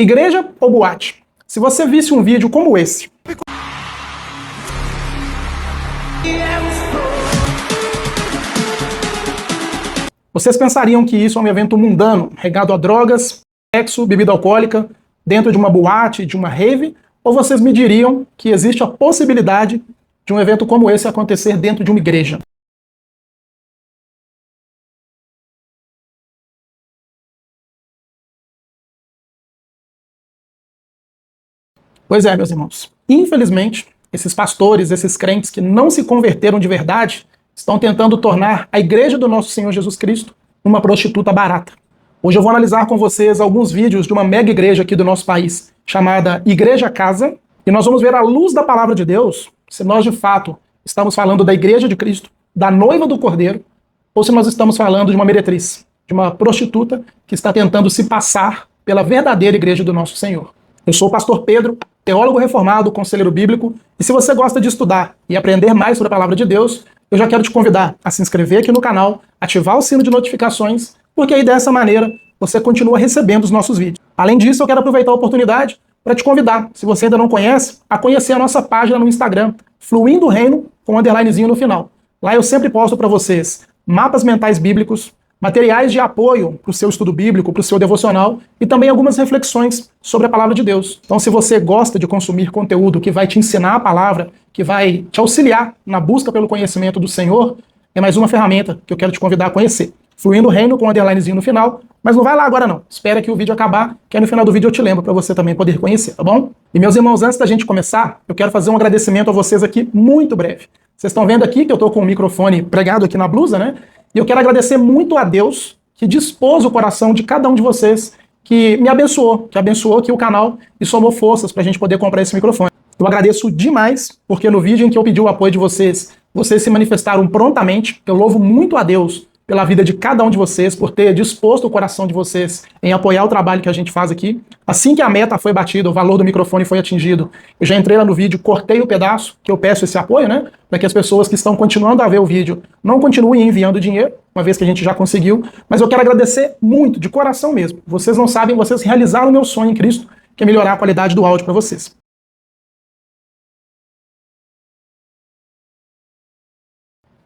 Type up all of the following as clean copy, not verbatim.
Igreja ou boate? Se você visse um vídeo como esse, vocês pensariam que isso é um evento mundano, regado a drogas, sexo, bebida alcoólica, dentro de uma boate, de uma rave? Ou vocês me diriam que existe a possibilidade de um evento como esse acontecer dentro de uma igreja? Pois é, meus irmãos. Infelizmente, esses pastores, esses crentes que não se converteram de verdade, estão tentando tornar a igreja do nosso Senhor Jesus Cristo uma prostituta barata. Hoje eu vou analisar com vocês alguns vídeos de uma mega igreja aqui do nosso país, chamada Igreja Casa, e nós vamos ver à luz da palavra de Deus se nós de fato estamos falando da igreja de Cristo, da noiva do Cordeiro, ou se nós estamos falando de uma meretriz, de uma prostituta que está tentando se passar pela verdadeira igreja do nosso Senhor. Eu sou o pastor Pedro, teólogo reformado, conselheiro bíblico, e se você gosta de estudar e aprender mais sobre a palavra de Deus, eu já quero te convidar a se inscrever aqui no canal, ativar o sino de notificações, porque aí dessa maneira você continua recebendo os nossos vídeos. Além disso, eu quero aproveitar a oportunidade para te convidar, se você ainda não conhece, a conhecer a nossa página no Instagram, Fluindo o Reino, com um underlinezinho no final. Lá eu sempre posto para vocês mapas mentais bíblicos, materiais de apoio para o seu estudo bíblico, para o seu devocional e também algumas reflexões sobre a palavra de Deus. Então, se você gosta de consumir conteúdo que vai te ensinar a palavra, que vai te auxiliar na busca pelo conhecimento do Senhor, é mais uma ferramenta que eu quero te convidar a conhecer. Fluindo o Reino com um underlinezinho no final, mas não vai lá agora não. Espera que o vídeo acabar, que aí no final do vídeo eu te lembro para você também poder conhecer, tá bom? E meus irmãos, antes da gente começar, eu quero fazer um agradecimento a vocês aqui muito breve. Vocês estão vendo aqui que eu estou com o microfone pregado aqui na blusa, né? E eu quero agradecer muito a Deus que dispôs o coração de cada um de vocês, que me abençoou, que abençoou aqui o canal e somou forças para a gente poder comprar esse microfone. Eu agradeço demais, porque no vídeo em que eu pedi o apoio de vocês, vocês se manifestaram prontamente. Eu louvo muito a Deus pela vida de cada um de vocês, por ter disposto o coração de vocês em apoiar o trabalho que a gente faz aqui. Assim que a meta foi batida, o valor do microfone foi atingido, eu já entrei lá no vídeo, cortei o pedaço que eu peço esse apoio, né? Para que as pessoas que estão continuando a ver o vídeo não continuem enviando dinheiro, uma vez que a gente já conseguiu. Mas eu quero agradecer muito, de coração mesmo. Vocês não sabem, vocês realizaram o meu sonho em Cristo, que é melhorar a qualidade do áudio para vocês.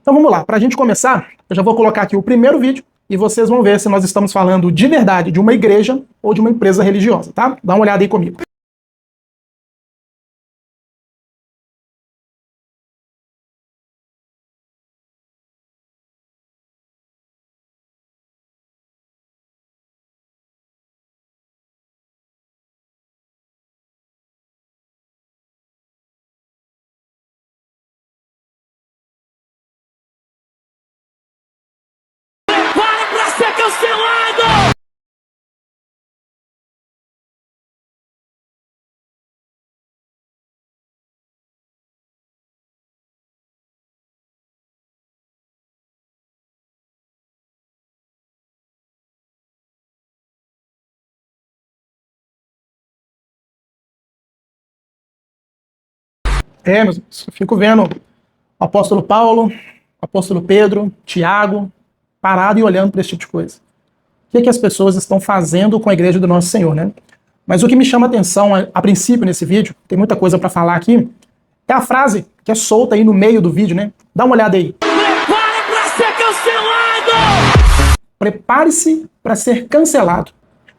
Então vamos lá, para a gente começar, eu já vou colocar aqui o primeiro vídeo e vocês vão ver se nós estamos falando de verdade de uma igreja ou de uma empresa religiosa, tá? Dá uma olhada aí comigo. Ser cancelado! Meus irmãos, eu fico vendo o apóstolo Paulo, o apóstolo Pedro, Tiago, parado e olhando para esse tipo de coisa. O que as pessoas estão fazendo com a igreja do nosso Senhor, né? Mas o que me chama a atenção a princípio nesse vídeo, tem muita coisa para falar aqui, é a frase que é solta aí no meio do vídeo, né? Dá uma olhada aí. Prepara para ser cancelado! Prepare-se para ser cancelado.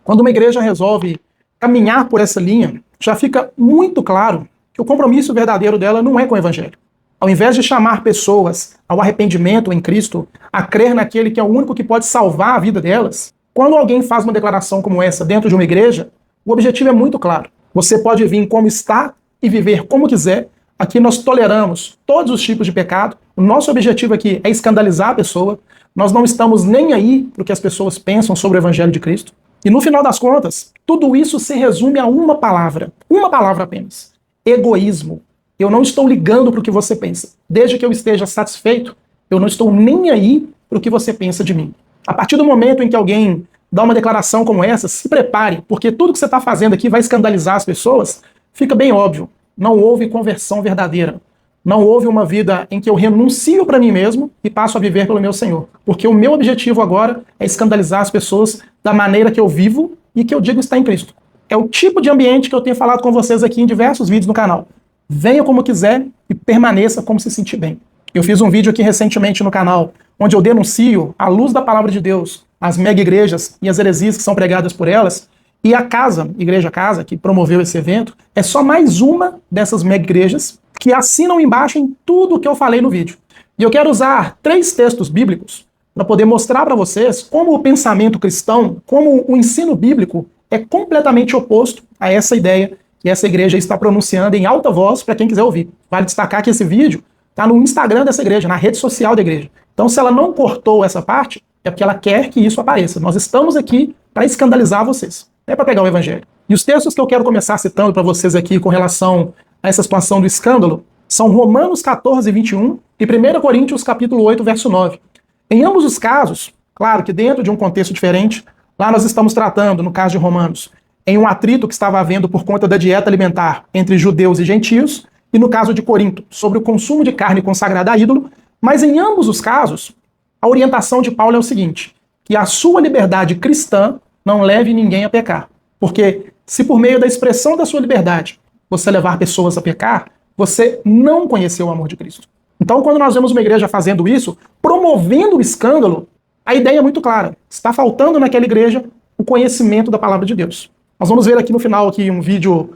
Quando uma igreja resolve caminhar por essa linha, já fica muito claro que o compromisso verdadeiro dela não é com o evangelho. Ao invés de chamar pessoas ao arrependimento em Cristo, a crer naquele que é o único que pode salvar a vida delas, quando alguém faz uma declaração como essa dentro de uma igreja, o objetivo é muito claro. Você pode vir como está e viver como quiser. Aqui nós toleramos todos os tipos de pecado. O nosso objetivo aqui é escandalizar a pessoa. Nós não estamos nem aí para o que as pessoas pensam sobre o evangelho de Cristo. E no final das contas, tudo isso se resume a uma palavra apenas: egoísmo. Eu não estou ligando para o que você pensa. Desde que eu esteja satisfeito, eu não estou nem aí para o que você pensa de mim. A partir do momento em que alguém dá uma declaração como essa, se prepare, porque tudo que você está fazendo aqui vai escandalizar as pessoas, fica bem óbvio. Não houve conversão verdadeira. Não houve uma vida em que eu renuncio para mim mesmo e passo a viver pelo meu Senhor. Porque o meu objetivo agora é escandalizar as pessoas da maneira que eu vivo e que eu digo estar em Cristo. é o tipo de ambiente que eu tenho falado com vocês aqui em diversos vídeos no canal. Venha como quiser e permaneça como se sentir bem. Eu fiz um vídeo aqui recentemente no canal, onde eu denuncio, à luz da palavra de Deus, as mega igrejas e as heresias que são pregadas por elas, e a Casa, Igreja Casa, que promoveu esse evento, é só mais uma dessas mega igrejas que assinam embaixo em tudo o que eu falei no vídeo. E eu quero usar 3 textos bíblicos para poder mostrar para vocês como o pensamento cristão, como o ensino bíblico é completamente oposto a essa ideia que essa igreja está pronunciando em alta voz para quem quiser ouvir. Vale destacar que esse vídeo está no Instagram dessa igreja, na rede social da igreja. Então, se ela não cortou essa parte, é porque ela quer que isso apareça. Nós estamos aqui para escandalizar vocês, é para pegar o evangelho. E os textos que eu quero começar citando para vocês aqui com relação a essa situação do escândalo são Romanos 14, 21 e 1 Coríntios capítulo 8, verso 9. Em ambos os casos, claro que dentro de um contexto diferente, lá nós estamos tratando, no caso de Romanos, em um atrito que estava havendo por conta da dieta alimentar entre judeus e gentios, e no caso de Corinto, sobre o consumo de carne consagrada a ídolo, mas em ambos os casos, a orientação de Paulo é o seguinte, que a sua liberdade cristã não leve ninguém a pecar. Porque se por meio da expressão da sua liberdade você levar pessoas a pecar, você não conheceu o amor de Cristo. Então, quando nós vemos uma igreja fazendo isso, promovendo o escândalo, a ideia é muito clara. Está faltando naquela igreja o conhecimento da palavra de Deus. Nós vamos ver aqui no final aqui um vídeo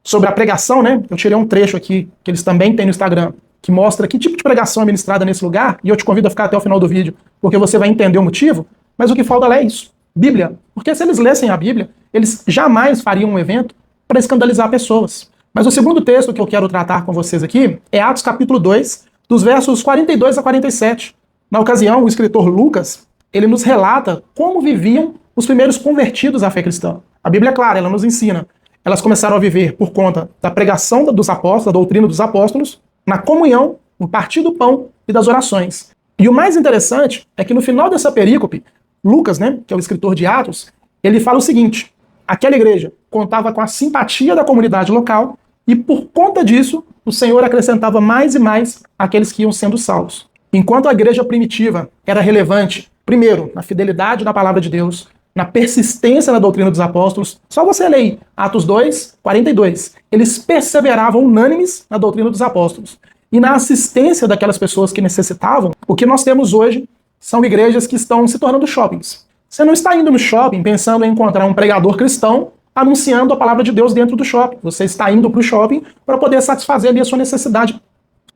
sobre a pregação, né? Eu tirei um trecho aqui, que eles também têm no Instagram, que mostra que tipo de pregação é ministrada nesse lugar, e eu te convido a ficar até o final do vídeo, porque você vai entender o motivo, mas o que falta lá é isso, Bíblia. Porque se eles lessem a Bíblia, eles jamais fariam um evento para escandalizar pessoas. Mas o segundo texto que eu quero tratar com vocês aqui é Atos capítulo 2, dos versos 42 a 47. Na ocasião, o escritor Lucas, ele nos relata como viviam os primeiros convertidos à fé cristã. A Bíblia é clara, ela nos ensina. Elas começaram a viver por conta da pregação dos apóstolos, da doutrina dos apóstolos, na comunhão, no partir do pão e das orações. E o mais interessante é que no final dessa perícope, Lucas, né, que é o escritor de Atos, ele fala o seguinte: aquela igreja contava com a simpatia da comunidade local e por conta disso, o Senhor acrescentava mais e mais aqueles que iam sendo salvos. Enquanto a igreja primitiva era relevante, primeiro, na fidelidade da palavra de Deus, na persistência na doutrina dos apóstolos, só você lê aí, Atos 2, 42. Eles perseveravam unânimes na doutrina dos apóstolos. E na assistência daquelas pessoas que necessitavam, o que nós temos hoje são igrejas que estão se tornando shoppings. Você não está indo no shopping pensando em encontrar um pregador cristão anunciando a palavra de Deus dentro do shopping. Você está indo para o shopping para poder satisfazer ali a sua necessidade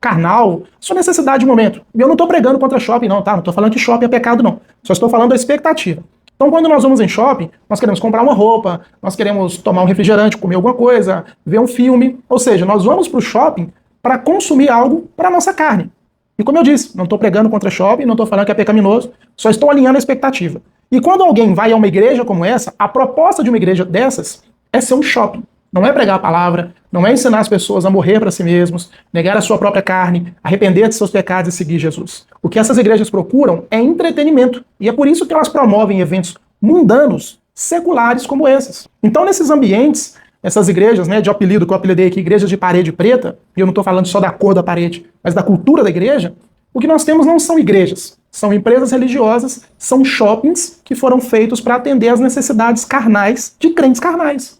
carnal, sua necessidade de momento. E eu não estou pregando contra shopping não, tá? Não estou falando que shopping é pecado não. Só estou falando da expectativa. Então, quando nós vamos em shopping, nós queremos comprar uma roupa, nós queremos tomar um refrigerante, comer alguma coisa, ver um filme. Ou seja, nós vamos para o shopping para consumir algo para a nossa carne. E como eu disse, não estou pregando contra shopping, não estou falando que é pecaminoso, só estou alinhando a expectativa. E quando alguém vai a uma igreja como essa, a proposta de uma igreja dessas é ser um shopping. Não é pregar a palavra, não é ensinar as pessoas a morrer para si mesmos, negar a sua própria carne, arrepender de seus pecados e seguir Jesus. O que essas igrejas procuram é entretenimento. E é por isso que elas promovem eventos mundanos, seculares como esses. Então, nesses ambientes, essas igrejas, né, de apelido que eu apelidei aqui, igrejas de parede preta, e eu não estou falando só da cor da parede, mas da cultura da igreja, o que nós temos não são igrejas, são empresas religiosas, são shoppings que foram feitos para atender às necessidades carnais de crentes carnais.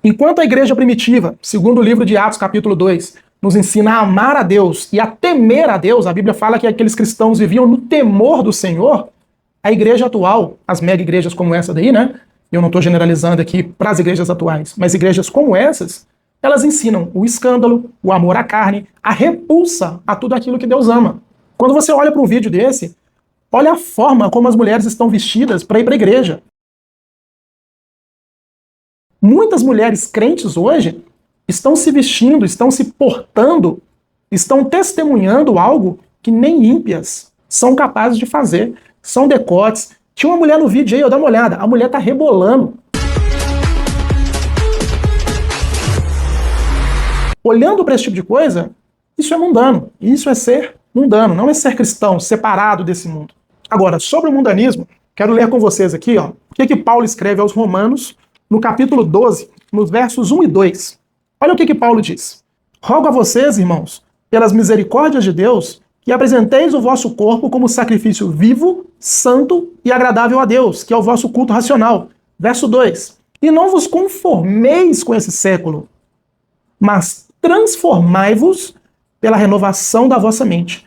Enquanto a igreja primitiva, segundo o livro de Atos capítulo 2, nos ensina a amar a Deus e a temer a Deus, a Bíblia fala que aqueles cristãos viviam no temor do Senhor, a igreja atual, as mega igrejas como essa daí, né? Eu não estou generalizando aqui para as igrejas atuais, mas igrejas como essas, elas ensinam o escândalo, o amor à carne, a repulsa a tudo aquilo que Deus ama. Quando você olha para um vídeo desse, olha a forma como as mulheres estão vestidas para ir para a igreja. Muitas mulheres crentes hoje estão se vestindo, estão se portando, estão testemunhando algo que nem ímpias são capazes de fazer. São decotes. Tinha uma mulher no vídeo aí, dá uma olhada, a mulher tá rebolando. olhando para esse tipo de coisa, isso é mundano. Isso é ser mundano, não é ser cristão, separado desse mundo. Agora, sobre o mundanismo, quero ler com vocês aqui, ó, o que Paulo escreve aos Romanos, no capítulo 12, nos versos 1 e 2. Olha o que Paulo diz. Rogo a vocês, irmãos, pelas misericórdias de Deus, que apresenteis o vosso corpo como sacrifício vivo, santo e agradável a Deus, que é o vosso culto racional. Verso 2. E não vos conformeis com esse século, mas transformai-vos pela renovação da vossa mente.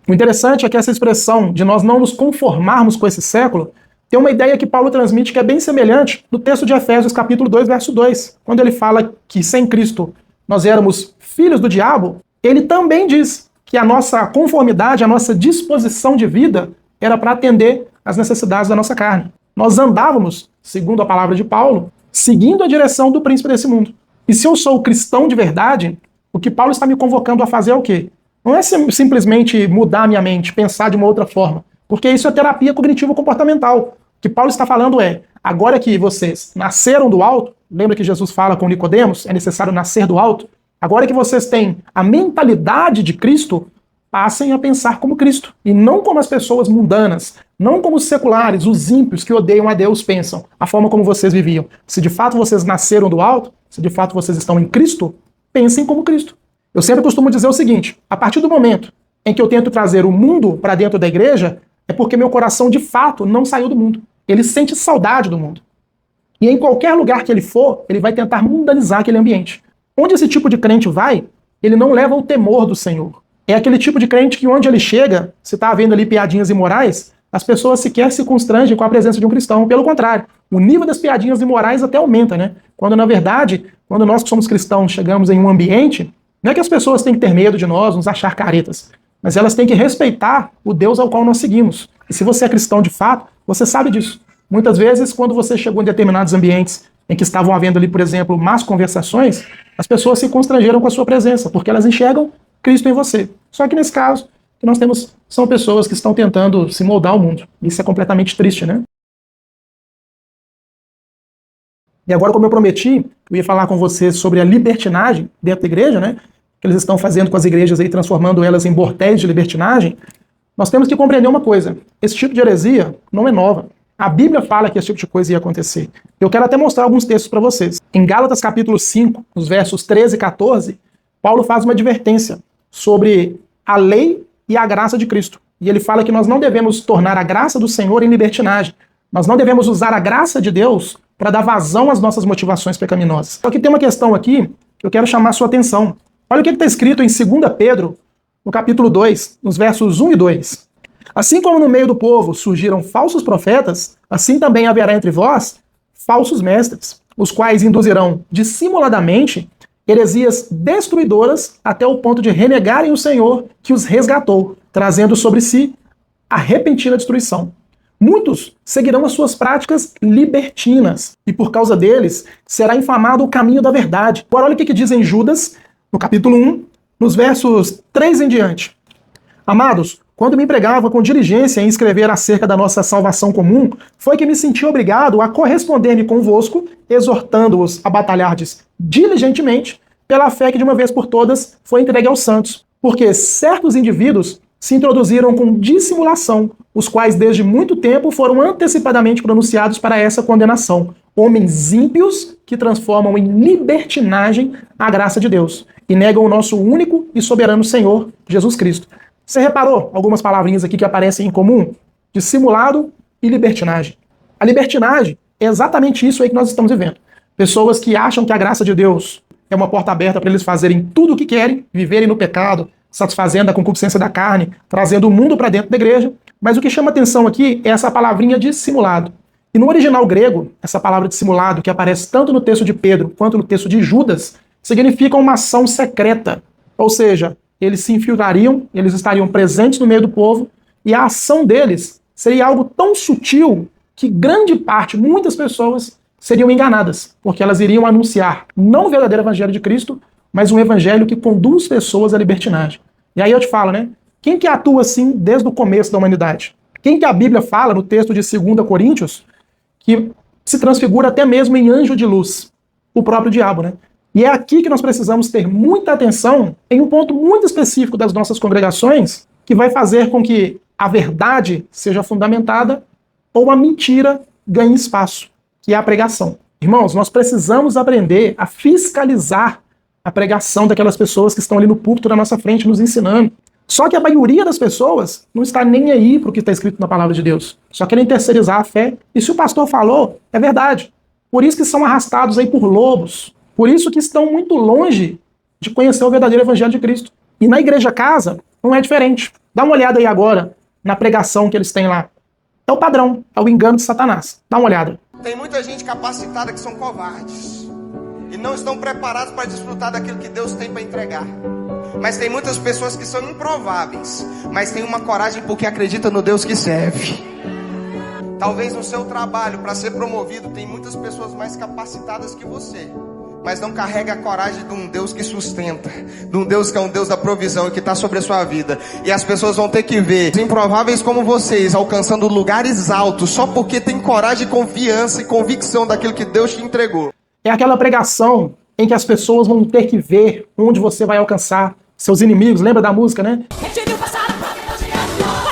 O interessante é que essa expressão de nós não nos conformarmos com esse século tem uma ideia que Paulo transmite que é bem semelhante no texto de Efésios, capítulo 2, verso 2. Quando ele fala que sem Cristo nós éramos filhos do diabo, ele também diz que a nossa conformidade, a nossa disposição de vida era para atender às necessidades da nossa carne. Nós andávamos, segundo a palavra de Paulo, seguindo a direção do príncipe desse mundo. E se eu sou cristão de verdade, o que Paulo está me convocando a fazer é o quê? Não é simplesmente mudar a minha mente, pensar de uma outra forma, porque isso é terapia cognitivo-comportamental. O que Paulo está falando é, agora que vocês nasceram do alto, lembra que Jesus fala com Nicodemos, é necessário nascer do alto? Agora que vocês têm a mentalidade de Cristo, passem a pensar como Cristo, e não como as pessoas mundanas, não como os seculares, os ímpios que odeiam a Deus pensam, a forma como vocês viviam. Se de fato vocês nasceram do alto, se de fato vocês estão em Cristo, pensem como Cristo. Eu sempre costumo dizer o seguinte, a partir do momento em que eu tento trazer o mundo para dentro da igreja, é porque meu coração de fato não saiu do mundo. Ele sente saudade do mundo. E em qualquer lugar que ele for, ele vai tentar mundanizar aquele ambiente. Onde esse tipo de crente vai, ele não leva o temor do Senhor. É aquele tipo de crente que onde ele chega, se está havendo ali piadinhas imorais, as pessoas sequer se constrangem com a presença de um cristão. Pelo contrário, o nível das piadinhas imorais até aumenta, né? Quando na verdade, quando nós que somos cristãos chegamos em um ambiente, não é que as pessoas têm que ter medo de nós, nos achar caretas, mas elas têm que respeitar o Deus ao qual nós seguimos. E se você é cristão de fato, você sabe disso. Muitas vezes, quando você chegou em determinados ambientes em que estavam havendo ali, por exemplo, más conversações, as pessoas se constrangeram com a sua presença, porque elas enxergam Cristo em você. Só que nesse caso, o que nós temos são pessoas que estão tentando se moldar ao mundo. Isso é completamente triste, né? E agora, como eu prometi, eu ia falar com vocês sobre a libertinagem dentro da igreja, né? Que eles estão fazendo com as igrejas aí, transformando elas em bordéis de libertinagem. Nós temos que compreender uma coisa. Esse tipo de heresia não é nova. A Bíblia fala que esse tipo de coisa ia acontecer. Eu quero até mostrar alguns textos para vocês. Em Gálatas capítulo 5, nos versos 13 e 14, Paulo faz uma advertência sobre a lei e a graça de Cristo. E ele fala que nós não devemos tornar a graça do Senhor em libertinagem. Nós não devemos usar a graça de Deus para dar vazão às nossas motivações pecaminosas. Só que tem uma questão aqui que eu quero chamar a sua atenção. Olha o que está escrito em 2 Pedro, no capítulo 2, nos versos 1 e 2. Assim como no meio do povo surgiram falsos profetas, assim também haverá entre vós falsos mestres, os quais induzirão dissimuladamente heresias destruidoras até o ponto de renegarem o Senhor que os resgatou, trazendo sobre si a repentina destruição. Muitos seguirão as suas práticas libertinas, e por causa deles será infamado o caminho da verdade. Agora olha o que diz em Judas, no capítulo 1, nos versos 3 em diante. Amados, quando me empregava com diligência em escrever acerca da nossa salvação comum, foi que me senti obrigado a corresponder-me convosco, exortando-os a batalhardes diligentemente pela fé que de uma vez por todas foi entregue aos santos. Porque certos indivíduos se introduziram com dissimulação, os quais desde muito tempo foram antecipadamente pronunciados para essa condenação. Homens ímpios que transformam em libertinagem a graça de Deus e negam o nosso único e soberano Senhor, Jesus Cristo. Você reparou algumas palavrinhas aqui que aparecem em comum? Dissimulado e libertinagem. A libertinagem é exatamente isso aí que nós estamos vivendo. Pessoas que acham que a graça de Deus é uma porta aberta para eles fazerem tudo o que querem, viverem no pecado, satisfazendo a concupiscência da carne, trazendo o mundo para dentro da igreja. Mas o que chama atenção aqui é essa palavrinha dissimulado. E no original grego, essa palavra dissimulado, que aparece tanto no texto de Pedro quanto no texto de Judas, significa uma ação secreta. Ou seja, eles se infiltrariam, eles estariam presentes no meio do povo, e a ação deles seria algo tão sutil que grande parte, muitas pessoas, seriam enganadas, porque elas iriam anunciar não o verdadeiro evangelho de Cristo, mas um evangelho que conduz pessoas à libertinagem. E aí eu te falo, né? Quem que atua assim desde o começo da humanidade? Quem que a Bíblia fala no texto de 2 Coríntios que se transfigura até mesmo em anjo de luz? O próprio diabo, né? E é aqui que nós precisamos ter muita atenção em um ponto muito específico das nossas congregações, que vai fazer com que a verdade seja fundamentada ou a mentira ganhe espaço, que é a pregação. Irmãos, nós precisamos aprender a fiscalizar a pregação daquelas pessoas que estão ali no púlpito na nossa frente nos ensinando. Só que a maioria das pessoas não está nem aí para o que está escrito na palavra de Deus. Só querem terceirizar a fé. E se o pastor falou, é verdade. Por isso que são arrastados aí por lobos. Por isso que estão muito longe de conhecer o verdadeiro evangelho de Cristo. E na igreja casa não é diferente. Dá uma olhada aí agora na pregação que eles têm lá. É o padrão, é o engano de Satanás. Dá uma olhada. Tem muita gente capacitada que são covardes e não estão preparados para desfrutar daquilo que Deus tem para entregar. Mas tem muitas pessoas que são improváveis, mas tem uma coragem porque acredita no Deus que serve. Talvez no seu trabalho, para ser promovido, tem muitas pessoas mais capacitadas que você, mas não carrega a coragem de um Deus que sustenta, de um Deus que é um Deus da provisão e que está sobre a sua vida. E as pessoas vão ter que ver improváveis como vocês alcançando lugares altos só porque tem coragem, confiança e convicção daquilo que Deus te entregou. É aquela pregação em que as pessoas vão ter que ver onde você vai alcançar seus inimigos. Lembra da música, né?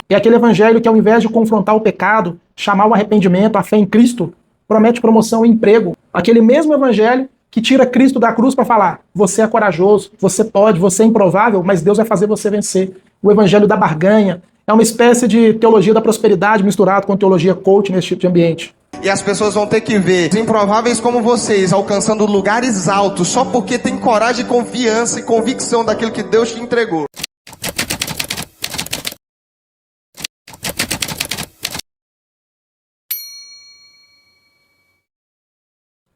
É aquele evangelho que, ao invés de confrontar o pecado, chamar o arrependimento, a fé em Cristo, promete promoção e emprego. Aquele mesmo evangelho que tira Cristo da cruz para falar: você é corajoso, você pode, você é improvável, mas Deus vai fazer você vencer. O evangelho da barganha é uma espécie de teologia da prosperidade misturado com teologia coach nesse tipo de ambiente. E as pessoas vão ter que ver improváveis como vocês alcançando lugares altos só porque tem coragem, confiança e convicção daquilo que Deus te entregou.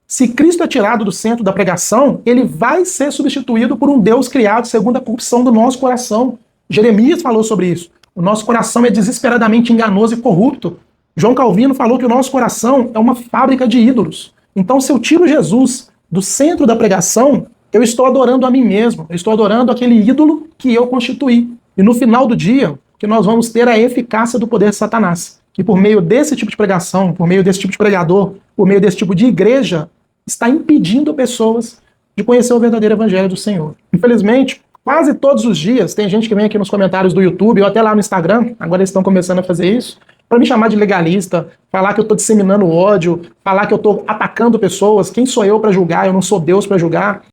Se Cristo é tirado do centro da pregação, ele vai ser substituído por um Deus criado segundo a corrupção do nosso coração. Jeremias falou sobre isso. O nosso coração é desesperadamente enganoso e corrupto. João Calvino falou que o nosso coração é uma fábrica de ídolos. Então, se eu tiro Jesus do centro da pregação, eu estou adorando a mim mesmo. Eu estou adorando aquele ídolo que eu constituí. E no final do dia, que nós vamos ter a eficácia do poder de Satanás, que por meio desse tipo de pregação, por meio desse tipo de pregador, por meio desse tipo de igreja, está impedindo pessoas de conhecer o verdadeiro evangelho do Senhor. Infelizmente, quase todos os dias, tem gente que vem aqui nos comentários do YouTube, ou até lá no Instagram, agora eles estão começando a fazer isso, para me chamar de legalista, falar que eu estou disseminando ódio, falar que eu estou atacando pessoas. Quem sou eu para julgar? Eu não sou Deus para julgar.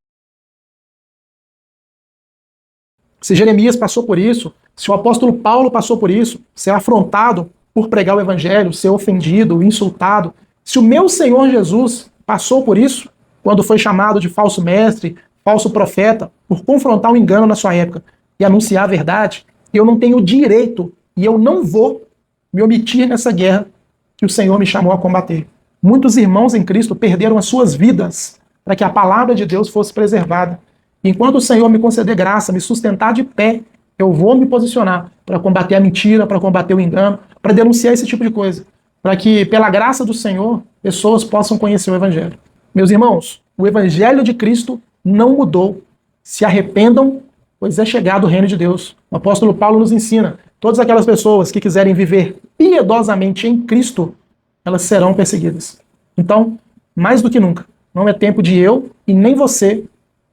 Se Jeremias passou por isso, se o apóstolo Paulo passou por isso, ser afrontado por pregar o evangelho, ser ofendido, insultado, se o meu Senhor Jesus passou por isso, quando foi chamado de falso mestre, falso profeta, por confrontar um engano na sua época e anunciar a verdade, eu não tenho direito e eu não vou me omitir nessa guerra que o Senhor me chamou a combater. Muitos irmãos em Cristo perderam as suas vidas para que a palavra de Deus fosse preservada. Enquanto o Senhor me conceder graça, me sustentar de pé, eu vou me posicionar para combater a mentira, para combater o engano, para denunciar esse tipo de coisa, para que, pela graça do Senhor, pessoas possam conhecer o Evangelho. Meus irmãos, o Evangelho de Cristo não mudou. Se arrependam, pois é chegado o reino de Deus. O apóstolo Paulo nos ensina: todas aquelas pessoas que quiserem viver piedosamente em Cristo, elas serão perseguidas. Então, mais do que nunca, não é tempo de eu e nem você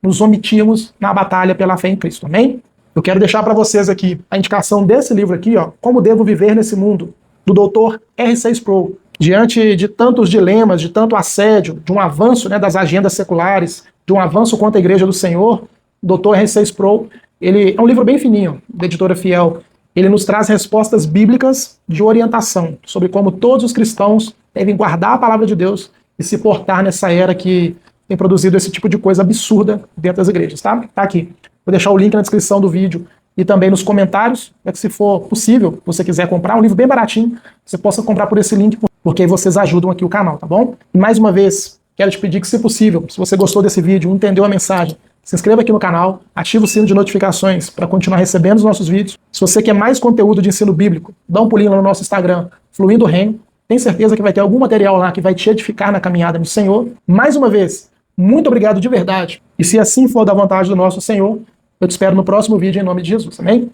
nos omitirmos na batalha pela fé em Cristo. Amém? Eu quero deixar para vocês aqui a indicação desse livro aqui, ó, Como Devo Viver Nesse Mundo, do Dr. R.C. Sproul. Diante de tantos dilemas, de tanto assédio, de um avanço, né, das agendas seculares, de um avanço contra a Igreja do Senhor, o Dr. R.C. Sproul, ele é um livro bem fininho, da editora Fiel. Ele nos traz respostas bíblicas de orientação sobre como todos os cristãos devem guardar a palavra de Deus e se portar nessa era que tem produzido esse tipo de coisa absurda dentro das igrejas, tá? Tá aqui. Vou deixar o link na descrição do vídeo e também nos comentários, para que, se for possível, você quiser comprar um livro bem baratinho, você possa comprar por esse link, porque aí vocês ajudam aqui o canal, tá bom? E mais uma vez, quero te pedir que, se possível, se você gostou desse vídeo, entendeu a mensagem, se inscreva aqui no canal, ativa o sino de notificações para continuar recebendo os nossos vídeos. Se você quer mais conteúdo de ensino bíblico, dá um pulinho lá no nosso Instagram, Fluindo o Reino. Tem certeza que vai ter algum material lá que vai te edificar na caminhada no Senhor. Mais uma vez, muito obrigado de verdade. E se assim for da vontade do nosso Senhor, eu te espero no próximo vídeo em nome de Jesus. Amém?